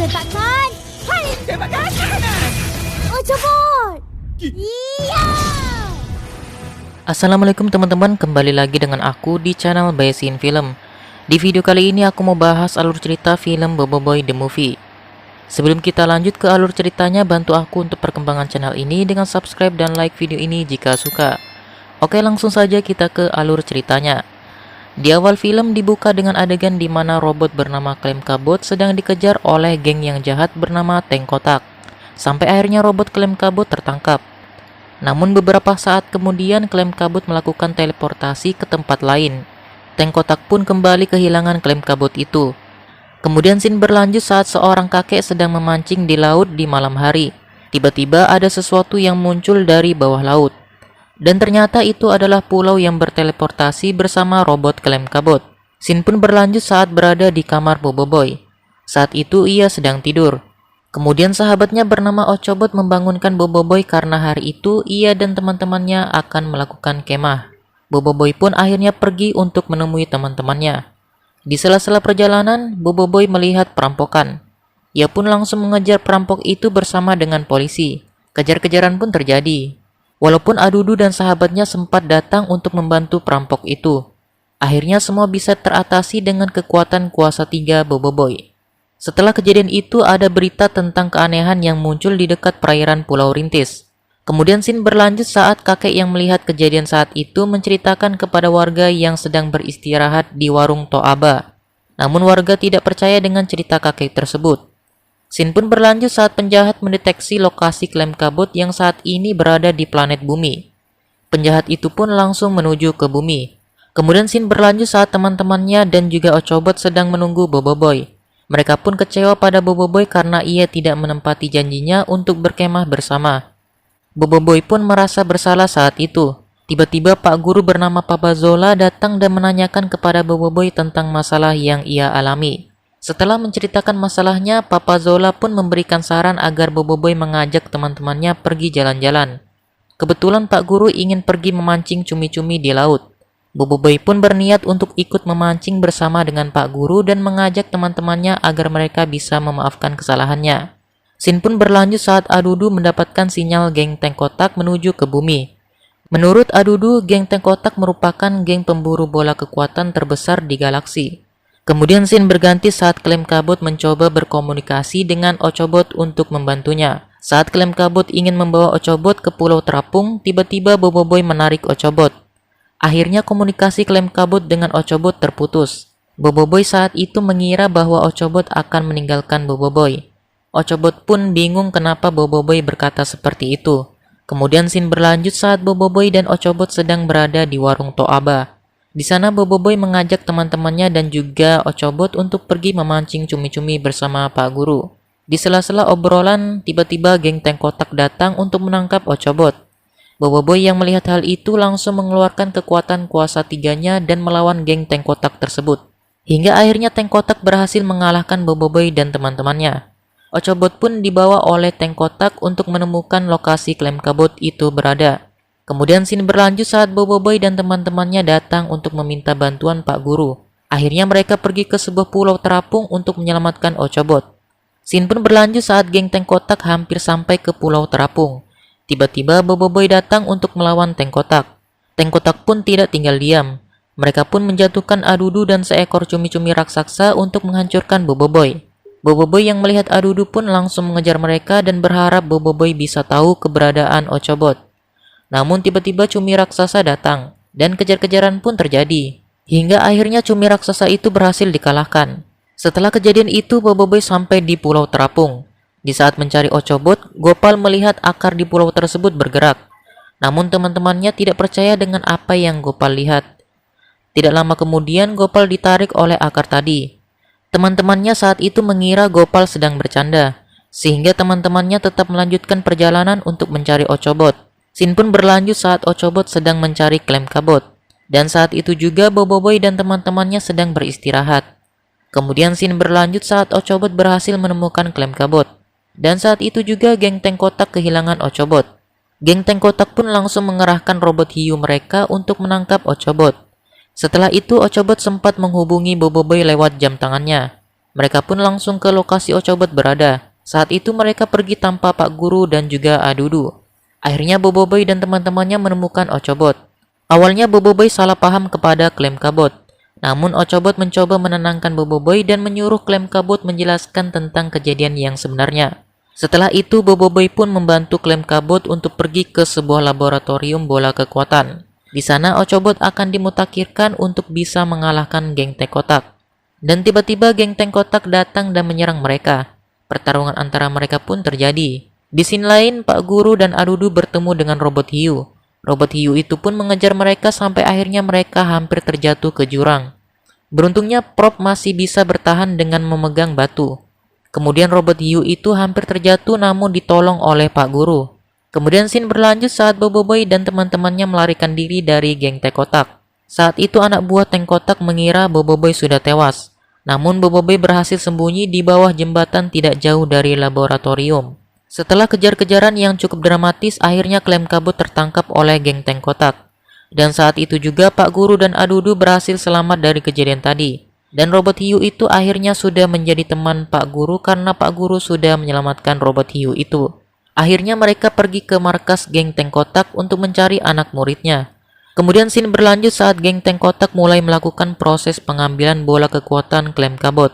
Tembakkan! Hai! Tembakkan kanan! Ocobot! Iya! Assalamualaikum teman-teman, kembali lagi dengan aku di channel Baesin Film. Di video kali ini aku mau bahas alur cerita film Boboiboy The Movie. Sebelum kita lanjut ke alur ceritanya, bantu aku untuk perkembangan channel ini dengan subscribe dan like video ini jika suka. Oke, langsung saja kita ke alur ceritanya. Di awal film dibuka dengan adegan di mana robot bernama Klem Kabut sedang dikejar oleh geng yang jahat bernama Tank Kotak. Sampai akhirnya robot Klem Kabut tertangkap. Namun beberapa saat kemudian Klem Kabut melakukan teleportasi ke tempat lain. Tank Kotak pun kembali kehilangan Klem Kabut itu. Kemudian scene berlanjut saat seorang kakek sedang memancing di laut di malam hari. Tiba-tiba ada sesuatu yang muncul dari bawah laut. Dan ternyata itu adalah pulau yang berteleportasi bersama robot Klem Kabut. Scene pun berlanjut saat berada di kamar Boboiboy. Saat itu ia sedang tidur. Kemudian sahabatnya bernama Ocobot membangunkan Boboiboy karena hari itu ia dan teman-temannya akan melakukan kemah. Boboiboy pun akhirnya pergi untuk menemui teman-temannya. Di sela-sela perjalanan, Boboiboy melihat perampokan. Ia pun langsung mengejar perampok itu bersama dengan polisi. Kejar-kejaran pun terjadi. Walaupun Adudu dan sahabatnya sempat datang untuk membantu perampok itu. Akhirnya semua bisa teratasi dengan kekuatan kuasa 3 Boboiboy. Setelah kejadian itu ada berita tentang keanehan yang muncul di dekat perairan Pulau Rintis. Kemudian scene berlanjut saat kakek yang melihat kejadian saat itu menceritakan kepada warga yang sedang beristirahat di warung Toaba. Namun warga tidak percaya dengan cerita kakek tersebut. Scene pun berlanjut saat penjahat mendeteksi lokasi Klem Kabut yang saat ini berada di planet Bumi. Penjahat itu pun langsung menuju ke Bumi. Kemudian scene berlanjut saat teman-temannya dan juga Ocobot sedang menunggu Boboiboy. Mereka pun kecewa pada Boboiboy karena ia tidak menempati janjinya untuk berkemah bersama. Boboiboy pun merasa bersalah saat itu. Tiba-tiba Pak Guru bernama Papa Zola datang dan menanyakan kepada Boboiboy tentang masalah yang ia alami. Setelah menceritakan masalahnya, Papa Zola pun memberikan saran agar Boboiboy mengajak teman-temannya pergi jalan-jalan. Kebetulan Pak Guru ingin pergi memancing cumi-cumi di laut. Boboiboy pun berniat untuk ikut memancing bersama dengan Pak Guru dan mengajak teman-temannya agar mereka bisa memaafkan kesalahannya. Scene pun berlanjut saat Adudu mendapatkan sinyal geng Tank Kotak menuju ke bumi. Menurut Adudu, geng Tank Kotak merupakan geng pemburu bola kekuatan terbesar di galaksi. Kemudian scene berganti saat Klem Kabut mencoba berkomunikasi dengan Ocobot untuk membantunya. Saat Klem Kabut ingin membawa Ocobot ke Pulau Terapung, tiba-tiba Boboiboy menarik Ocobot. Akhirnya komunikasi Klem Kabut dengan Ocobot terputus. Boboiboy saat itu mengira bahwa Ocobot akan meninggalkan Boboiboy. Ocobot pun bingung kenapa Boboiboy berkata seperti itu. Kemudian scene berlanjut saat Boboiboy dan Ocobot sedang berada di warung Toaba. Di sana Boboiboy mengajak teman-temannya dan juga Ocobot untuk pergi memancing cumi-cumi bersama Pak Guru. Di sela-sela obrolan, tiba-tiba geng Tank Kotak datang untuk menangkap Ocobot. Boboiboy yang melihat hal itu langsung mengeluarkan kekuatan kuasa 3-nya dan melawan geng Tank Kotak tersebut. Hingga akhirnya Tank Kotak berhasil mengalahkan Boboiboy dan teman-temannya. Ocobot pun dibawa oleh Tank Kotak untuk menemukan lokasi Klem Kabut itu berada. Kemudian scene berlanjut saat Boboiboy dan teman-temannya datang untuk meminta bantuan Pak Guru. Akhirnya mereka pergi ke sebuah pulau terapung untuk menyelamatkan Ocobot. Scene pun berlanjut saat geng Tank Kotak hampir sampai ke pulau terapung. Tiba-tiba Boboiboy datang untuk melawan Tank Kotak. Tank Kotak pun tidak tinggal diam. Mereka pun menjatuhkan Adudu dan seekor cumi-cumi raksasa untuk menghancurkan Boboiboy. Boboiboy yang melihat Adudu pun langsung mengejar mereka dan berharap Boboiboy bisa tahu keberadaan Ocobot. Namun tiba-tiba cumi raksasa datang, dan kejar-kejaran pun terjadi. Hingga akhirnya cumi raksasa itu berhasil dikalahkan. Setelah kejadian itu, Boboiboy sampai di Pulau Terapung. Di saat mencari Ocobot, Gopal melihat akar di pulau tersebut bergerak. Namun teman-temannya tidak percaya dengan apa yang Gopal lihat. Tidak lama kemudian, Gopal ditarik oleh akar tadi. Teman-temannya saat itu mengira Gopal sedang bercanda, sehingga teman-temannya tetap melanjutkan perjalanan untuk mencari Ocobot. Scene pun berlanjut saat Ocobot sedang mencari Klem Kabut. Dan saat itu juga Boboiboy dan teman-temannya sedang beristirahat. Kemudian scene berlanjut saat Ocobot berhasil menemukan Klem Kabut. Dan saat itu juga geng Tank Kotak kehilangan Ocobot. Geng Tank Kotak pun langsung mengerahkan robot hiu mereka untuk menangkap Ocobot. Setelah itu Ocobot sempat menghubungi Boboiboy lewat jam tangannya. Mereka pun langsung ke lokasi Ochobot berada. Saat itu mereka pergi tanpa Pak Guru dan juga Adudu. Akhirnya Boboiboy dan teman-temannya menemukan Ochobot. Awalnya Boboiboy salah paham kepada klaim Kabot. Namun Ochobot mencoba menenangkan Boboiboy dan menyuruh klaim Kabot menjelaskan tentang kejadian yang sebenarnya. Setelah itu Boboiboy pun membantu klaim Kabot untuk pergi ke sebuah laboratorium bola kekuatan. Di sana Ochobot akan dimutakhirkan untuk bisa mengalahkan geng Tank Kotak. Dan tiba-tiba geng Tank Kotak datang dan menyerang mereka. Pertarungan antara mereka pun terjadi. Di scene lain, Pak Guru dan Adudu bertemu dengan Robot Hiu. Robot Hiu itu pun mengejar mereka sampai akhirnya mereka hampir terjatuh ke jurang. Beruntungnya Prop masih bisa bertahan dengan memegang batu. Kemudian Robot Hiu itu hampir terjatuh namun ditolong oleh Pak Guru. Kemudian scene berlanjut saat Boboiboy dan teman-temannya melarikan diri dari geng Tank Kotak. Saat itu anak buah Tank Kotak mengira Boboiboy sudah tewas. Namun Boboiboy berhasil sembunyi di bawah jembatan tidak jauh dari laboratorium. Setelah kejar-kejaran yang cukup dramatis, akhirnya klaim Kabut tertangkap oleh geng Tank Kotak. Dan saat itu juga Pak Guru dan Adudu berhasil selamat dari kejadian tadi. Dan Robot Hiu itu akhirnya sudah menjadi teman Pak Guru karena Pak Guru sudah menyelamatkan Robot Hiu itu. Akhirnya mereka pergi ke markas geng Tank Kotak untuk mencari anak muridnya. Kemudian scene berlanjut saat geng Tank Kotak mulai melakukan proses pengambilan bola kekuatan klaim Kabot.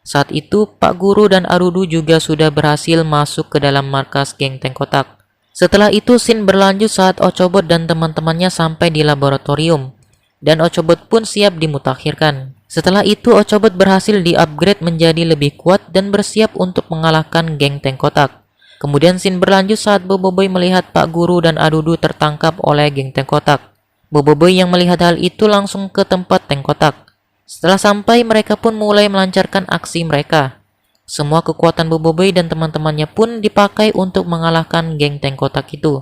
Saat itu Pak Guru dan Adudu juga sudah berhasil masuk ke dalam markas geng Tank Kotak. Setelah itu scene berlanjut saat Ochobot dan teman-temannya sampai di laboratorium. Dan Ochobot pun siap dimutakhirkan. Setelah itu Ochobot berhasil di-upgrade menjadi lebih kuat dan bersiap untuk mengalahkan geng Tank Kotak. Kemudian scene berlanjut saat Boboiboy melihat Pak Guru dan Adudu tertangkap oleh geng Tank Kotak. Boboiboy yang melihat hal itu langsung ke tempat Tank Kotak. Setelah sampai, mereka pun mulai melancarkan aksi mereka. Semua kekuatan Boboiboy dan teman-temannya pun dipakai untuk mengalahkan geng Tank Kotak itu.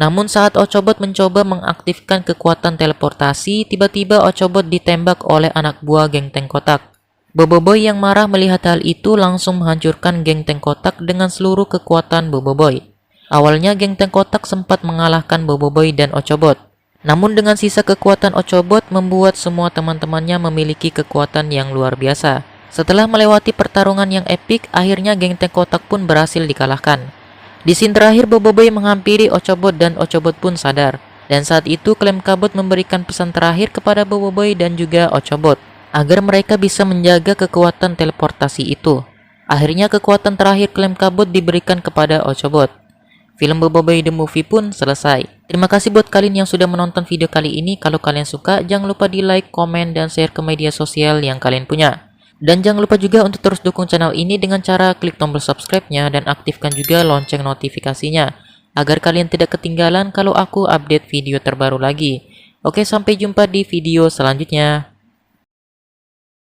Namun saat Ochobot mencoba mengaktifkan kekuatan teleportasi, tiba-tiba Ochobot ditembak oleh anak buah geng Tank Kotak. Boboiboy yang marah melihat hal itu langsung menghancurkan geng Tank Kotak dengan seluruh kekuatan Boboiboy. Awalnya geng Tank Kotak sempat mengalahkan Boboiboy dan Ochobot. Namun dengan sisa kekuatan Ochobot membuat semua teman-temannya memiliki kekuatan yang luar biasa. Setelah melewati pertarungan yang epik, akhirnya geng Tank Kotak pun berhasil dikalahkan. Di scene terakhir Boboiboy menghampiri Ochobot dan Ochobot pun sadar. Dan saat itu klaim Kabut memberikan pesan terakhir kepada Boboiboy dan juga Ochobot agar mereka bisa menjaga kekuatan teleportasi itu. Akhirnya kekuatan terakhir klaim Kabut diberikan kepada Ochobot. Film Boboiboy The Movie pun selesai. Terima kasih buat kalian yang sudah menonton video kali ini. Kalau kalian suka, jangan lupa di like, komen, dan share ke media sosial yang kalian punya. Dan jangan lupa juga untuk terus dukung channel ini dengan cara klik tombol subscribe-nya dan aktifkan juga lonceng notifikasinya agar kalian tidak ketinggalan kalau aku update video terbaru lagi. Oke, sampai jumpa di video selanjutnya.